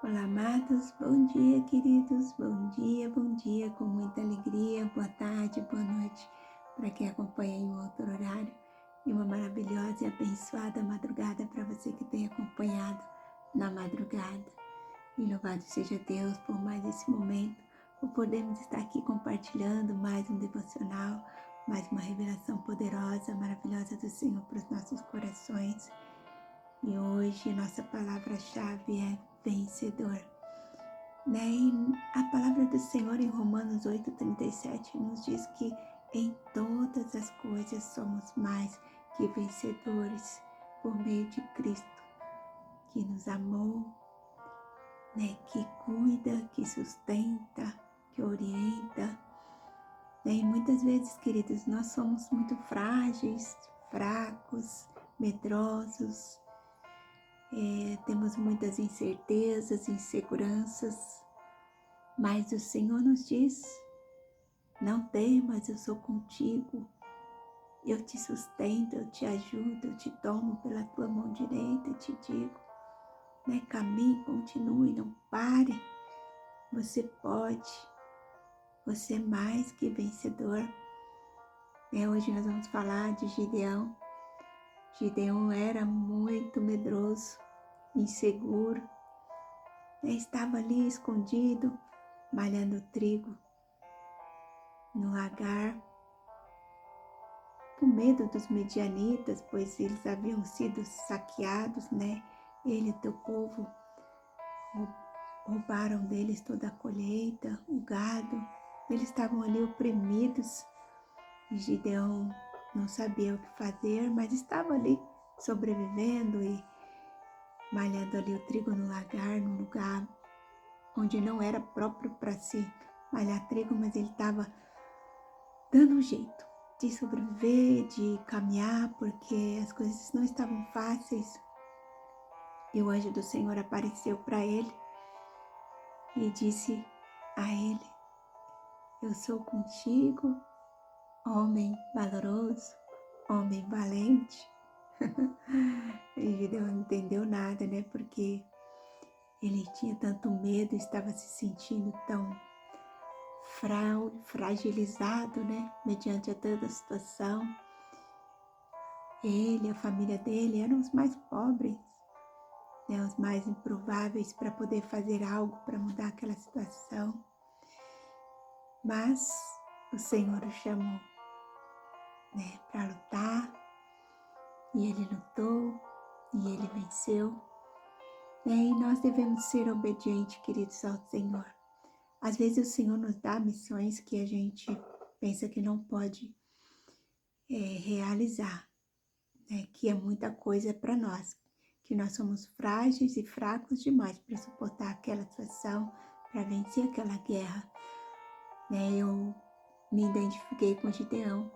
Olá, amados, bom dia, queridos, bom dia, com muita alegria, boa tarde, boa noite, para quem acompanha em um outro horário, e uma maravilhosa e abençoada madrugada para você que tem acompanhado na madrugada. E louvado seja Deus por mais esse momento, por podermos estar aqui compartilhando mais um devocional, mais uma revelação poderosa, maravilhosa do Senhor para os nossos corações. E hoje nossa palavra-chave é vencedor. E a palavra do Senhor em Romanos 8:37 nos diz que em todas as coisas somos mais que vencedores por meio de Cristo, que nos amou, que cuida, que sustenta, que orienta. E muitas vezes, queridos, nós somos muito frágeis, fracos, medrosos, temos muitas incertezas, inseguranças, mas o Senhor nos diz: não temas, eu sou contigo, eu te sustento, eu te ajudo, eu te tomo pela tua mão direita e te digo, caminhe, continue, não pare, você pode, você é mais que vencedor. Hoje nós vamos falar de Gideão. Gideão era muito medroso, inseguro, estava ali escondido, malhando trigo no lagar, com medo dos medianitas, pois eles haviam sido saqueados, Ele e teu povo roubaram deles toda a colheita, o gado, eles estavam ali oprimidos, e Gideão não sabia o que fazer, mas estava ali sobrevivendo e malhando ali o trigo no lagar, num lugar onde não era próprio para se malhar trigo, mas ele estava dando um jeito de sobreviver, de caminhar, porque as coisas não estavam fáceis. E o anjo do Senhor apareceu para ele e disse a ele: eu sou contigo, homem valoroso, homem valente. E Gideão não entendeu nada, porque ele tinha tanto medo, estava se sentindo tão fragilizado, mediante a toda a situação. Ele, a família dele eram os mais pobres, os mais improváveis para poder fazer algo para mudar aquela situação. Mas o Senhor o chamou, para lutar, e ele lutou, e ele venceu. E nós devemos ser obedientes, queridos, ao Senhor. Às vezes o Senhor nos dá missões que a gente pensa que não pode realizar, que é muita coisa para nós, que nós somos frágeis e fracos demais para suportar aquela situação, para vencer aquela guerra. Eu me identifiquei com Gideão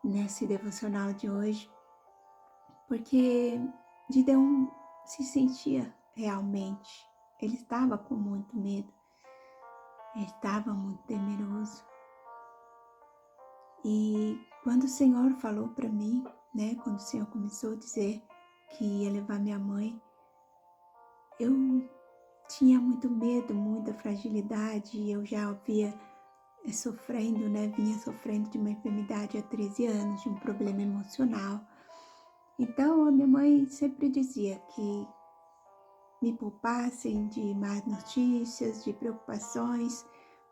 nesse devocional de hoje, porque Gideão se sentia realmente, ele estava com muito medo, ele estava muito temeroso. E quando o Senhor falou para mim, quando o Senhor começou a dizer que ia levar minha mãe, eu tinha muito medo, muita fragilidade, eu já havia vinha sofrendo de uma enfermidade há 13 anos, de um problema emocional. Então a minha mãe sempre dizia que me poupassem de más notícias, de preocupações,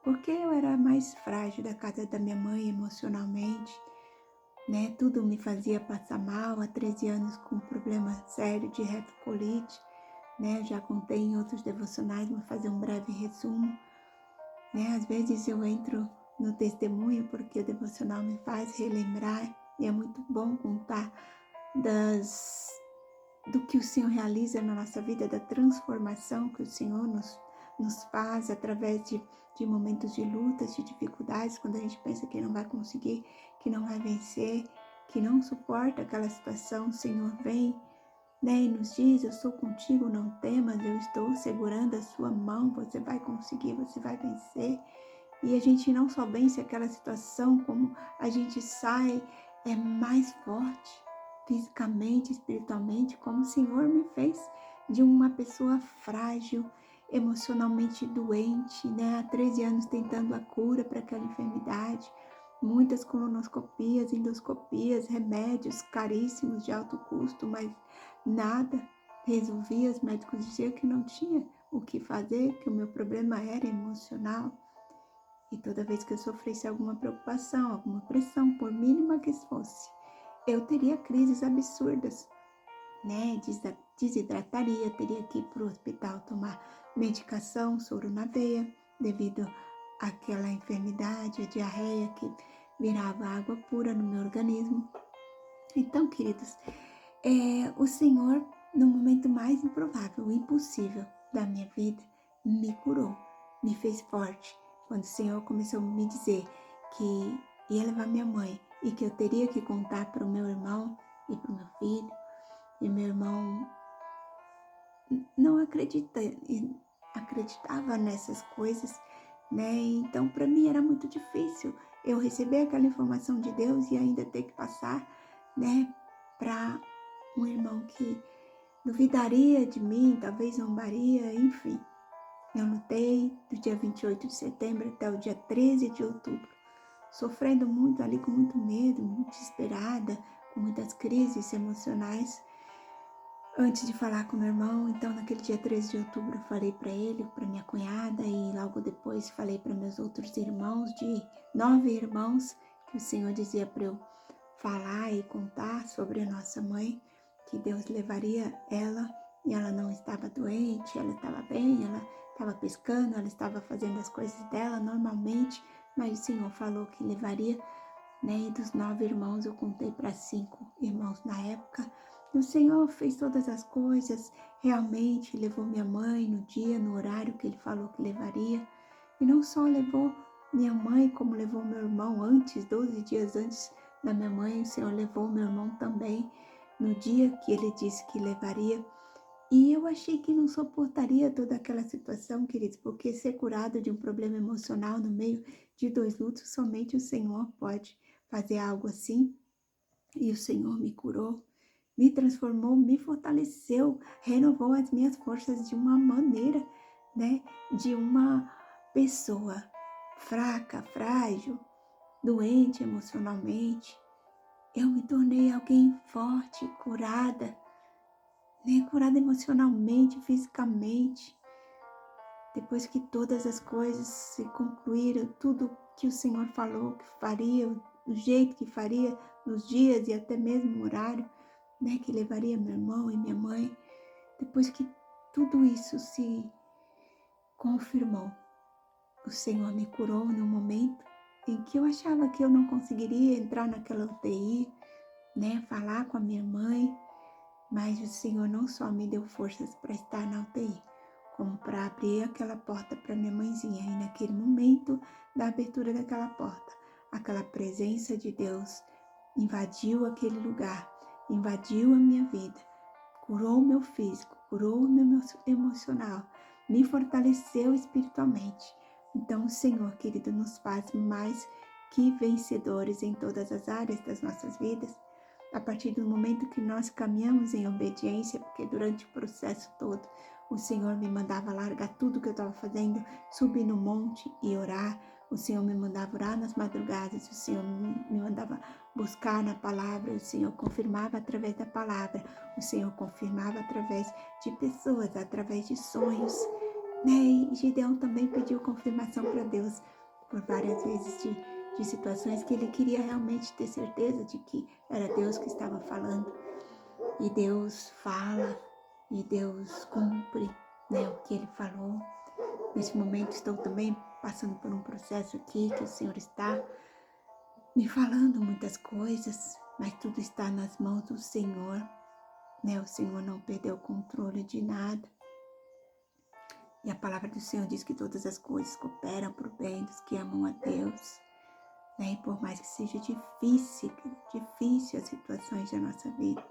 porque eu era a mais frágil da casa da minha mãe emocionalmente, tudo me fazia passar mal, há 13 anos com um problema sério de retocolite, já contei em outros devocionais, vou fazer um breve resumo, às vezes eu entro no testemunho porque o devocional me faz relembrar, e é muito bom contar do que o Senhor realiza na nossa vida, da transformação que o Senhor nos faz através de momentos de lutas, de dificuldades, quando a gente pensa que não vai conseguir, que não vai vencer, que não suporta aquela situação, o Senhor vem, e nos diz: eu sou contigo, não temas, eu estou segurando a sua mão, você vai conseguir, você vai vencer. E a gente não só vence aquela situação, como a gente sai mais forte, fisicamente, espiritualmente, como o Senhor me fez de uma pessoa frágil emocionalmente doente, né? Há 13 anos tentando a cura para aquela enfermidade, muitas colonoscopias, endoscopias, remédios caríssimos de alto custo, mas nada resolvia. Os médicos diziam que não tinha o que fazer, que o meu problema era emocional. E toda vez que eu sofresse alguma preocupação, alguma pressão, por mínima que fosse, eu teria crises absurdas, né? Desidrataria, teria que ir para o hospital tomar medicação, soro na veia, devido àquela enfermidade, a diarreia que virava água pura no meu organismo. Então, queridos, o Senhor, no momento mais improvável, impossível da minha vida, me curou, me fez forte. Quando o Senhor começou a me dizer que ia levar minha mãe e que eu teria que contar para o meu irmão e para o meu filho, e meu irmão não acreditava nessas coisas, né? Então, para mim era muito difícil eu receber aquela informação de Deus e ainda ter que passar, né, para um irmão que duvidaria de mim, talvez zombaria, enfim. Eu lutei do dia 28 de setembro até o dia 13 de outubro, sofrendo muito ali, com muito medo, muito desesperada, com muitas crises emocionais. Antes de falar com meu irmão, então naquele dia 13 de outubro eu falei para ele, para minha cunhada, e logo depois falei para meus outros irmãos, de 9 irmãos, que o Senhor dizia para eu falar e contar sobre a nossa mãe, que Deus levaria ela, e ela não estava doente, ela estava bem, ela estava pescando, ela estava fazendo as coisas dela normalmente, mas o Senhor falou que levaria, né? E dos 9 irmãos eu contei para 5 irmãos na época. E o Senhor fez todas as coisas, realmente levou minha mãe no dia, no horário que Ele falou que levaria. E não só levou minha mãe, como levou meu irmão antes, 12 dias antes da minha mãe, o Senhor levou meu irmão também, no dia que Ele disse que levaria. E eu achei que não suportaria toda aquela situação, queridos, porque ser curado de um problema emocional no meio de 2 lutos, somente o Senhor pode fazer algo assim. E o Senhor me curou, me transformou, me fortaleceu, renovou as minhas forças de uma maneira, né? De uma pessoa fraca, frágil, doente emocionalmente. Eu me tornei alguém forte, curada, né? Curada emocionalmente, fisicamente. Depois que todas as coisas se concluíram, tudo que o Senhor falou que faria, do jeito que faria, nos dias e até mesmo no horário, né, que levaria meu irmão e minha mãe, depois que tudo isso se confirmou, o Senhor me curou no momento em que eu achava que eu não conseguiria entrar naquela UTI, né, falar com a minha mãe, mas o Senhor não só me deu forças para estar na UTI, como para abrir aquela porta para minha mãezinha. E naquele momento da abertura daquela porta, aquela presença de Deus invadiu aquele lugar, invadiu a minha vida, curou o meu físico, curou o meu emocional, me fortaleceu espiritualmente. Então o Senhor, querido, nos faz mais que vencedores em todas as áreas das nossas vidas, a partir do momento que nós caminhamos em obediência, porque durante o processo todo o Senhor me mandava largar tudo que eu estava fazendo, subir no monte e orar. O Senhor me mandava orar nas madrugadas, o Senhor me mandava buscar na palavra, o Senhor confirmava através da palavra, o Senhor confirmava através de pessoas, através de sonhos, né? E Gideão também pediu confirmação para Deus por várias vezes de situações que ele queria realmente ter certeza de que era Deus que estava falando. E Deus fala, e Deus cumpre, né, o que Ele falou. Nesse momento estou também passando por um processo aqui que o Senhor está me falando muitas coisas, mas tudo está nas mãos do Senhor, né? O Senhor não perdeu o controle de nada. E a palavra do Senhor diz que todas as coisas cooperam para o bem dos que amam a Deus, né? E por mais que seja difícil as situações da nossa vida,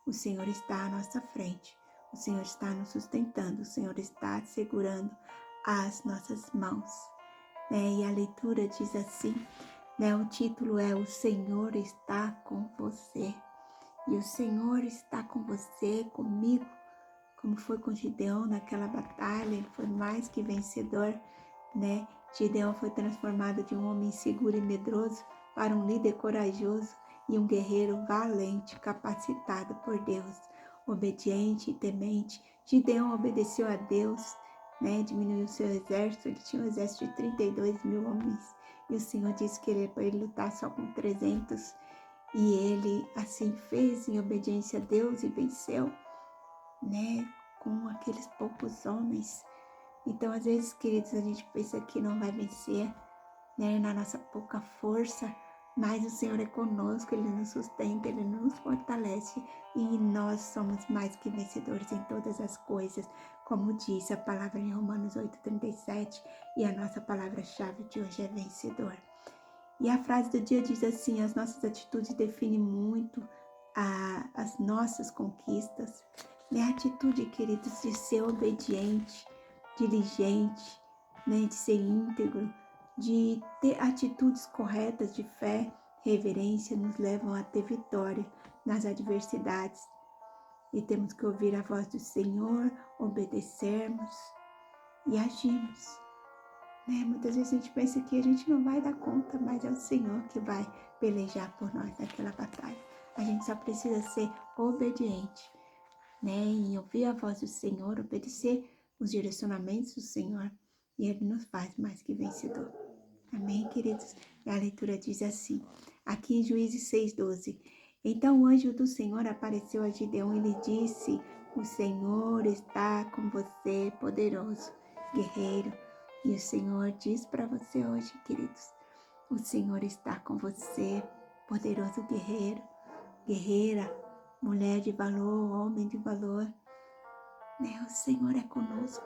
o Senhor está à nossa frente, o Senhor está nos sustentando, o Senhor está segurando as nossas mãos, né? E a leitura diz assim, né? O título é: O Senhor está com você. E o Senhor está com você, comigo, como foi com Gideão naquela batalha, ele foi mais que vencedor, né? Gideão foi transformado de um homem inseguro e medroso para um líder corajoso e um guerreiro valente, capacitado por Deus, obediente e temente. Gideão obedeceu a Deus, né? Diminuiu seu exército, ele tinha um exército de 32 mil homens, e o Senhor disse que para ele lutar só com 300, e ele assim fez em obediência a Deus e venceu, né? Com aqueles poucos homens. Então, às vezes, queridos, a gente pensa que não vai vencer, né, na nossa pouca força, mas o Senhor é conosco, Ele nos sustenta, Ele nos fortalece, e nós somos mais que vencedores em todas as coisas, como diz a palavra em Romanos 8,37, e a nossa palavra-chave de hoje é vencedor. E a frase do dia diz assim: as nossas atitudes definem muito as nossas conquistas. É a atitude, queridos, de ser obediente, diligente, né, de ser íntegro, de ter atitudes corretas de fé, reverência, nos levam a ter vitória nas adversidades. E temos que ouvir a voz do Senhor, obedecermos e agirmos. Né? Muitas vezes a gente pensa que a gente não vai dar conta, mas é o Senhor que vai pelejar por nós naquela batalha. A gente só precisa ser obediente, né? E ouvir a voz do Senhor, obedecer os direcionamentos do Senhor, e Ele nos faz mais que vencedor. Amém, queridos? E a leitura diz assim, aqui em Juízes 6,12. Então o anjo do Senhor apareceu a Gideão e lhe disse: o Senhor está com você, poderoso guerreiro. E o Senhor diz para você hoje, queridos, o Senhor está com você, poderoso guerreiro, guerreira, mulher de valor, homem de valor. Né? O Senhor é conosco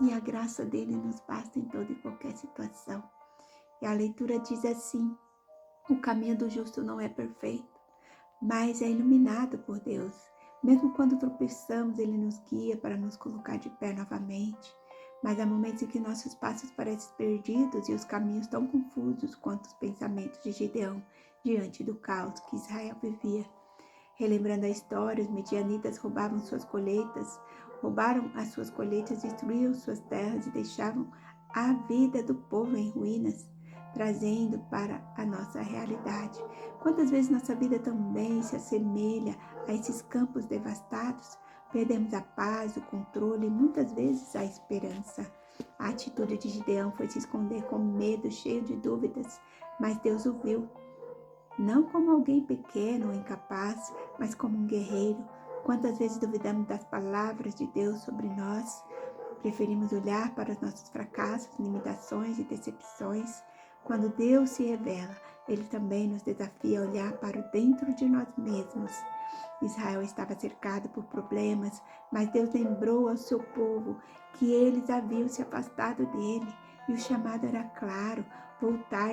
e a graça dele nos basta em toda e qualquer situação. E a leitura diz assim: o caminho do justo não é perfeito, mas é iluminado por Deus. Mesmo quando tropeçamos, Ele nos guia para nos colocar de pé novamente. Mas há momentos em que nossos passos parecem perdidos e os caminhos tão confusos quanto os pensamentos de Gideão diante do caos que Israel vivia. Relembrando a história, os medianitas roubaram as suas colheitas, destruíam suas terras e deixavam a vida do povo em ruínas, trazendo para a nossa realidade. Quantas vezes nossa vida também se assemelha a esses campos devastados? Perdemos a paz, o controle e muitas vezes a esperança. A atitude de Gideão foi se esconder com medo, cheio de dúvidas, mas Deus o viu. Não como alguém pequeno ou incapaz, mas como um guerreiro. Quantas vezes duvidamos das palavras de Deus sobre nós? Preferimos olhar para os nossos fracassos, limitações e decepções. Quando Deus se revela, Ele também nos desafia a olhar para o dentro de nós mesmos. Israel estava cercado por problemas, mas Deus lembrou ao seu povo que eles haviam se afastado dele, e o chamado era claro: voltar.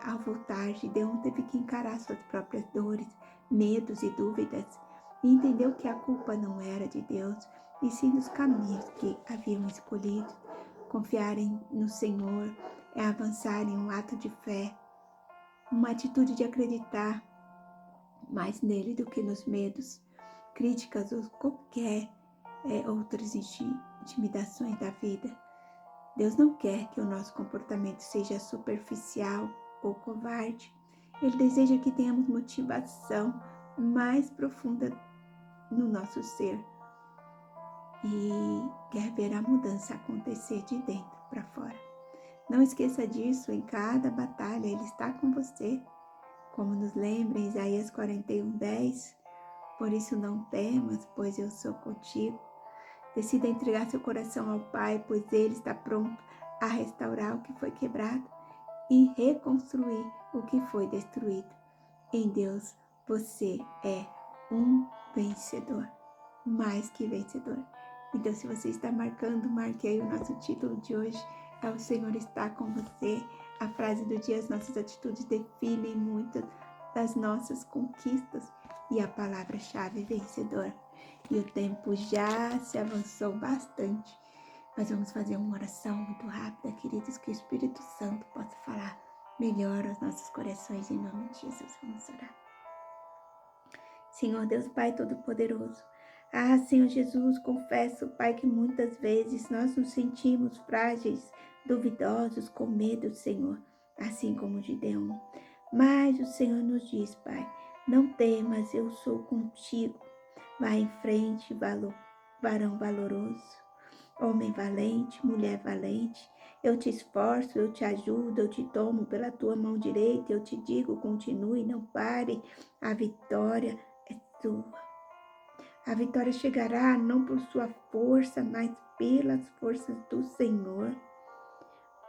Ao voltar, Gideão teve que encarar suas próprias dores, medos e dúvidas, e entendeu que a culpa não era de Deus, e sim dos caminhos que haviam escolhido. Confiarem no Senhor é avançar em um ato de fé, uma atitude de acreditar mais nele do que nos medos, críticas ou qualquer outras intimidações da vida. Deus não quer que o nosso comportamento seja superficial ou covarde. Ele deseja que tenhamos motivação mais profunda no nosso ser e quer ver a mudança acontecer de dentro para fora. Não esqueça disso, em cada batalha Ele está com você, como nos lembra em Isaías 41:10. Por isso não temas, pois eu sou contigo. Decida entregar seu coração ao Pai, pois Ele está pronto a restaurar o que foi quebrado e reconstruir o que foi destruído. Em Deus, você é um vencedor, mais que vencedor. Então, se você está marcando, marque aí o nosso título de hoje, é o Senhor está com você. A frase do dia: as nossas atitudes definem muitas das nossas conquistas, e a palavra-chave vencedor. E o tempo já se avançou bastante, mas vamos fazer uma oração muito rápida, queridos, que o Espírito Santo possa falar melhor aos nossos corações, em nome de Jesus. Vamos orar. Senhor Deus Pai Todo-Poderoso, Ah, Senhor Jesus, confesso, Pai, que muitas vezes nós nos sentimos frágeis, duvidosos, com medo, Senhor, assim como Gideão. Mas o Senhor nos diz, Pai, não temas, eu sou contigo. Vai em frente, varão valoroso, homem valente, mulher valente. Eu te esforço, eu te ajudo, eu te tomo pela tua mão direita, eu te digo, continue, não pare, a vitória é tua. A vitória chegará não por sua força, mas pelas forças do Senhor.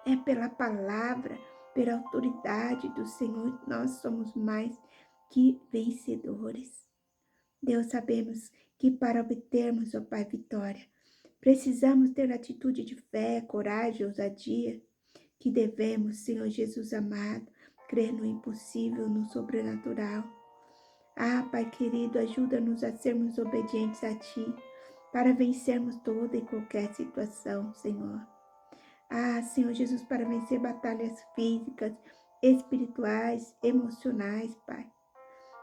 É pela palavra, pela autoridade do Senhor, nós somos mais que vencedores. Deus, sabemos que para obtermos, ó Pai, vitória, precisamos ter atitude de fé, coragem, ousadia, que devemos, Senhor Jesus amado, crer no impossível, no sobrenatural. Ah, Pai querido, ajuda-nos a sermos obedientes a Ti, para vencermos toda e qualquer situação, Senhor. Ah, Senhor Jesus, para vencer batalhas físicas, espirituais, emocionais, Pai.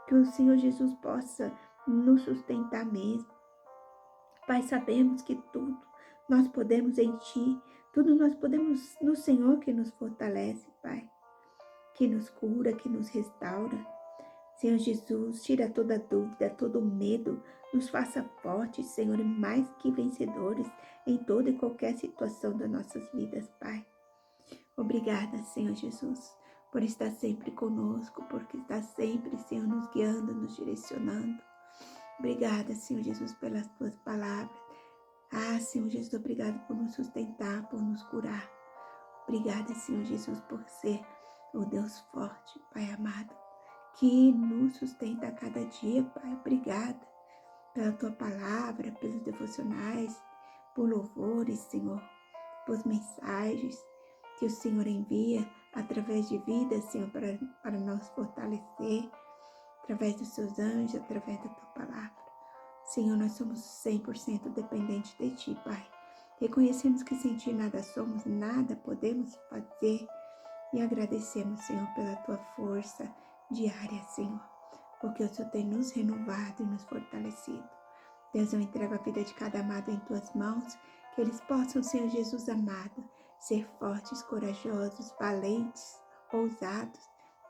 Que o Senhor Jesus possa nos sustentar mesmo. Pai, sabemos que tudo nós podemos em Ti, tudo nós podemos no Senhor que nos fortalece, Pai, que nos cura, que nos restaura. Senhor Jesus, tira toda dúvida, todo medo, nos faça fortes, Senhor, e mais que vencedores em toda e qualquer situação das nossas vidas, Pai. Obrigada, Senhor Jesus, por estar sempre conosco, porque está sempre, Senhor, nos guiando, nos direcionando. Obrigada, Senhor Jesus, pelas tuas palavras. Ah, Senhor Jesus, obrigada por nos sustentar, por nos curar. Obrigada, Senhor Jesus, por ser o Deus forte, Pai amado, que nos sustenta a cada dia, Pai. Obrigada pela tua palavra, pelos devocionais, por louvores, Senhor, por mensagens que o Senhor envia através de vidas, Senhor, para nos fortalecer, através dos seus anjos, através da tua palavra. Senhor, nós somos 100% dependentes de Ti, Pai. Reconhecemos que sem Ti nada somos, nada podemos fazer e agradecemos, Senhor, pela Tua força diária, Senhor, porque o Senhor tem nos renovado e nos fortalecido. Deus, eu entrego a vida de cada amado em Tuas mãos, que eles possam, Senhor Jesus amado, ser fortes, corajosos, valentes, ousados,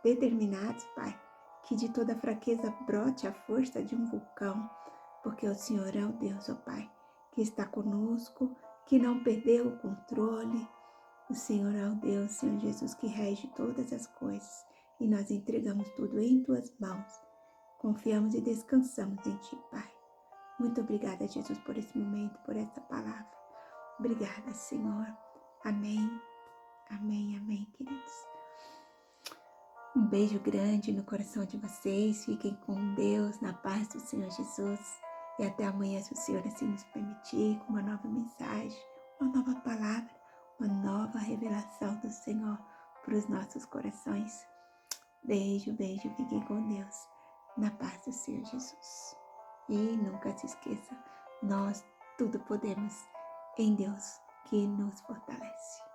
determinados, Pai, que de toda fraqueza brote a força de um vulcão, porque o Senhor é o Deus, ó Pai, que está conosco, que não perdeu o controle. O Senhor é o Deus, Senhor Jesus, que rege todas as coisas, e nós entregamos tudo em Tuas mãos. Confiamos e descansamos em Ti, Pai. Muito obrigada, Jesus, por esse momento, por essa palavra. Obrigada, Senhor. Amém, amém, amém, queridos. Um beijo grande no coração de vocês. Fiquem com Deus, na paz do Senhor Jesus. E até amanhã, se o Senhor assim nos permitir, com uma nova mensagem, uma nova palavra, uma nova revelação do Senhor para os nossos corações. Beijo, beijo. Fiquem com Deus, na paz do Senhor Jesus. E nunca se esqueça, nós tudo podemos em Deus que nos fortalece.